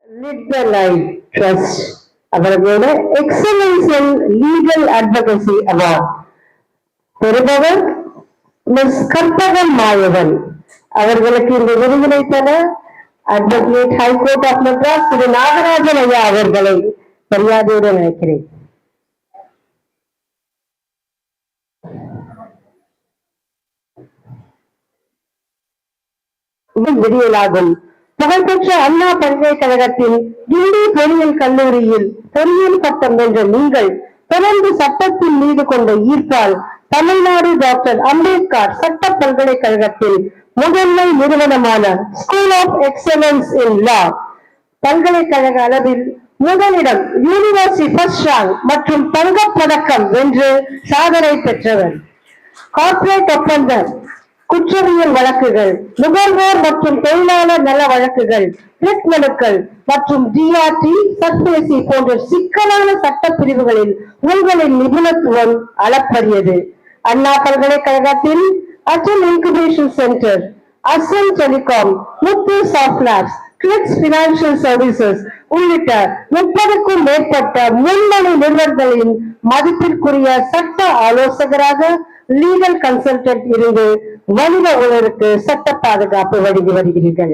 லிட்வலைட் trust அவர்களோட excellence இன் legal advocacy award பெறுபவர் miss Karpagam மாயவன் அவர்களுக்கு இந்த விருதினை தர advocate high court of Madras Thiru Nagarajan ஐயா அவர்களை மரியாதையுடன் நினைக்கிறேன். விடியலாகும் புகழ்பெற்ற அண்ணா பல்கலைக்கழகத்தின் கிண்டி பொறியியல் கல்லூரியில் பொறியியல் பட்டம் வென்ற நீங்கள் தொடர்ந்து சட்டத்தின் மீது கொண்ட ஈர்ப்பால் தமிழ்நாடு டாக்டர் அம்பேத்கர் சட்ட பல்கலைக்கழகத்தில் முதன்மை நிறுவனமான ஸ்கூல் ஆஃப் எக்ஸலன்ஸ் இன் லா பல்கலைக்கழக அளவில் முதலிடம் யூனிவர்சிட்டி ஃபர்ஸ்ட் ரேங்க் மற்றும் தங்கப் பதக்கம் வென்று சாதனை பெற்றவர். கார்ப்பரேட் ஒப்பந்தம், குற்றவியல் வழக்குகள், நுகர்வோர் மற்றும் தொழிலாளர் நல வழக்குகள், ரிட் மனுக்கள் மற்றும் டிஆர்டி சர்பேசி போன்ற சிக்கலான சட்ட பிரிவுகளில் உங்களின் நிபுணத்துவம் அளப்பரியது. அண்ணா பல்கலைக்கழகத்தில் Atal incubation centre, Asan telecom, Muthu soft labs, clicks financial services உள்ளிட்ட 30க்கும் மேற்பட்ட முன்னணி நிறுவனங்களின் மதிப்பிற்குரிய சட்ட ஆலோசகராக லீகல் கன்சல்டன்ட் இருந்து மனித உலருக்கு சட்ட பாதுகாப்பு வழங்கி வருகிறீர்கள்.